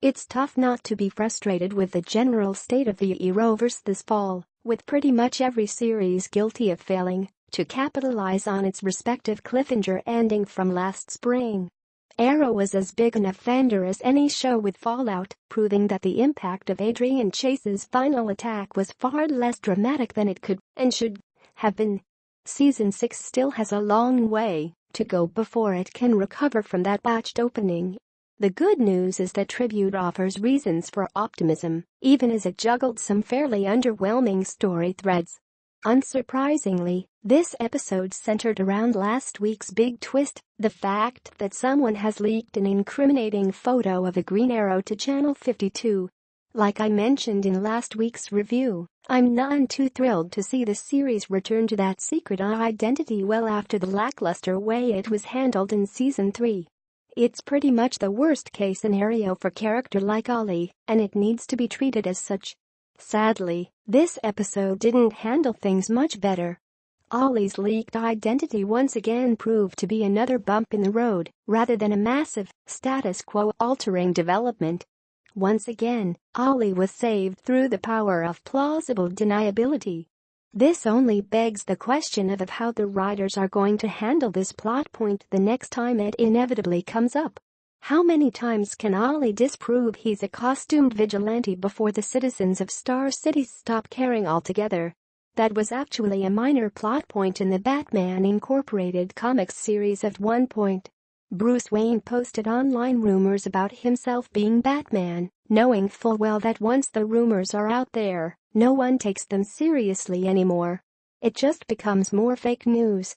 It's tough not to be frustrated with the general state of the Arrowverse this fall, with pretty much every series guilty of failing to capitalize on its respective cliffhanger ending from last spring. Arrow was as big an offender as any show with fallout, proving that the impact of Adrian Chase's final attack was far less dramatic than it could and should have been. Season 6 still has a long way to go before it can recover from that botched opening. The good news is that Tribute offers reasons for optimism, even as it juggled some fairly underwhelming story threads. Unsurprisingly, this episode centered around last week's big twist, the fact that someone has leaked an incriminating photo of a Green Arrow to Channel 52. Like I mentioned in last week's review, I'm none too thrilled to see the series return to that secret identity well after the lackluster way it was handled in Season 3. It's pretty much the worst-case scenario for a character like Ollie, and it needs to be treated as such. Sadly, this episode didn't handle things much better. Ollie's leaked identity once again proved to be another bump in the road, rather than a massive, status quo-altering development. Once again, Ollie was saved through the power of plausible deniability. This only begs the question of how the writers are going to handle this plot point the next time it inevitably comes up. How many times can Ollie disprove he's a costumed vigilante before the citizens of Star City stop caring altogether? That was actually a minor plot point in the Batman Incorporated comics series at one point. Bruce Wayne posted online rumors about himself being Batman, knowing full well that once the rumors are out there, no one takes them seriously anymore. It just becomes more fake news.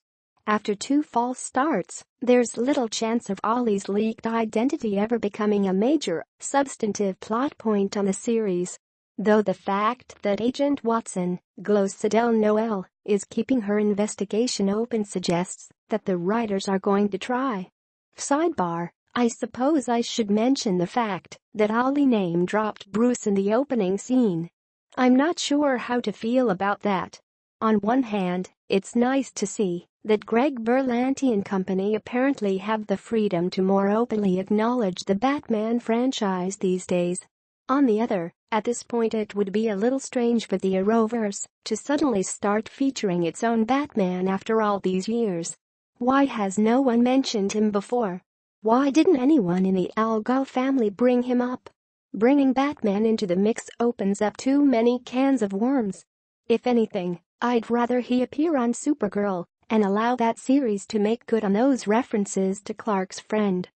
After 2 false starts, there's little chance of Ollie's leaked identity ever becoming a major, substantive plot point on the series. Though the fact that Agent Watson, Gloss Sidel Noel, is keeping her investigation open suggests that the writers are going to try. Sidebar: I suppose I should mention the fact that Ollie name-dropped Bruce in the opening scene. I'm not sure how to feel about that. On one hand, it's nice to see that Greg Berlanti and company apparently have the freedom to more openly acknowledge the Batman franchise these days. On the other, at this point it would be a little strange for the Arrowverse to suddenly start featuring its own Batman after all these years. Why has no one mentioned him before? Why didn't anyone in the Algo family bring him up? Bringing Batman into the mix opens up too many cans of worms. If anything, I'd rather he appear on Supergirl and allow that series to make good on those references to Clark's friend.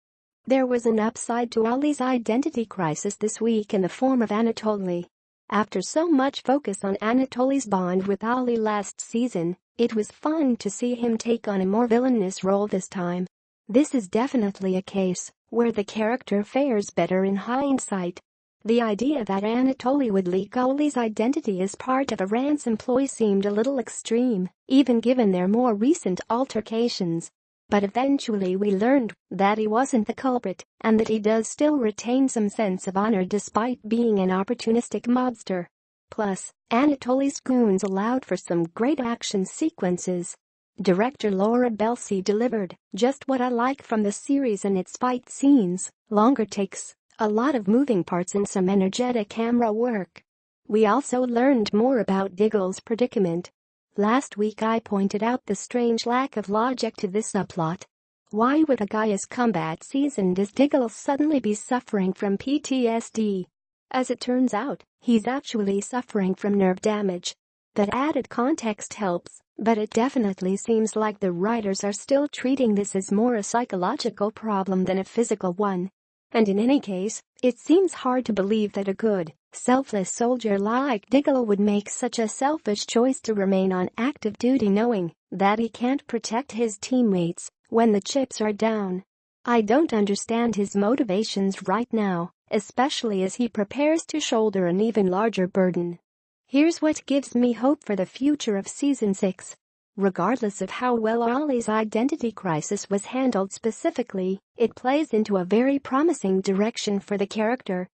There was an upside to Ollie's identity crisis this week in the form of Anatoly. After so much focus on Anatoly's bond with Ollie last season, it was fun to see him take on a more villainous role this time. This is definitely a case where the character fares better in hindsight. The idea that Anatoly would leak Ollie's identity as part of a ransom ploy seemed a little extreme, even given their more recent altercations. But eventually we learned that he wasn't the culprit and that he does still retain some sense of honor despite being an opportunistic mobster. Plus, Anatoly's goons allowed for some great action sequences. Director Laura Belsey delivered just what I like from the series and its fight scenes: longer takes, a lot of moving parts and some energetic camera work. We also learned more about Diggle's predicament. Last week I pointed out the strange lack of logic to this subplot. Why would a guy as combat-seasoned as Diggle suddenly be suffering from PTSD? As it turns out, he's actually suffering from nerve damage. That added context helps, but it definitely seems like the writers are still treating this as more a psychological problem than a physical one. And in any case, it seems hard to believe that a good, selfless soldier like Diggle would make such a selfish choice to remain on active duty knowing that he can't protect his teammates when the chips are down. I don't understand his motivations right now, especially as he prepares to shoulder an even larger burden. Here's what gives me hope for the future of Season 6. Regardless of how well Ollie's identity crisis was handled specifically, it plays into a very promising direction for the character.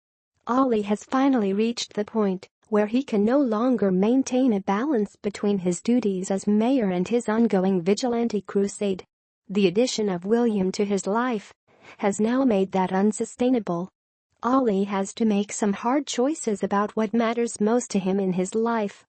Ollie has finally reached the point where he can no longer maintain a balance between his duties as mayor and his ongoing vigilante crusade. The addition of William to his life has now made that unsustainable. Ollie has to make some hard choices about what matters most to him in his life.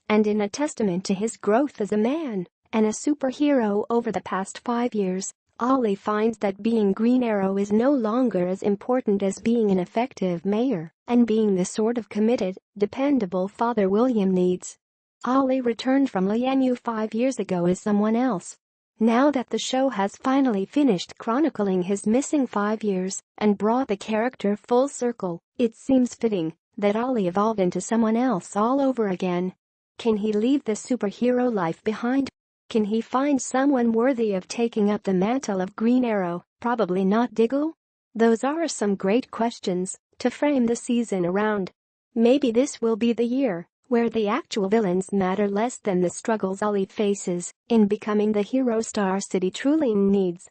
And in a testament to his growth as a man and a superhero over the past 5 years, Ollie finds that being Green Arrow is no longer as important as being an effective mayor and being the sort of committed, dependable father William needs. Ollie returned from Lianu 5 years ago as someone else. Now that the show has finally finished chronicling his missing 5 years and brought the character full circle, it seems fitting that Ollie evolved into someone else all over again. Can he leave the superhero life behind? Can he find someone worthy of taking up the mantle of Green Arrow? Probably not, Diggle. Those are some great questions to frame the season around. Maybe this will be the year where the actual villains matter less than the struggles Ollie faces in becoming the hero Star City truly needs.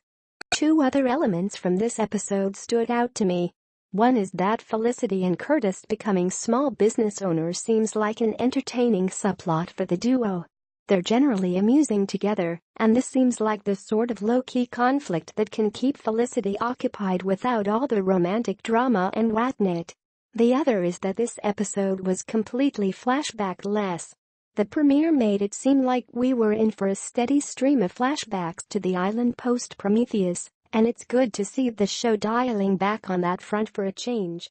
2 other elements from this episode stood out to me. One is that Felicity and Curtis becoming small business owners seems like an entertaining subplot for the duo. They're generally amusing together, and this seems like the sort of low-key conflict that can keep Felicity occupied without all the romantic drama and whatnot. The other is that this episode was completely flashback-less. The premiere made it seem like we were in for a steady stream of flashbacks to the island post-Prometheus, and it's good to see the show dialing back on that front for a change.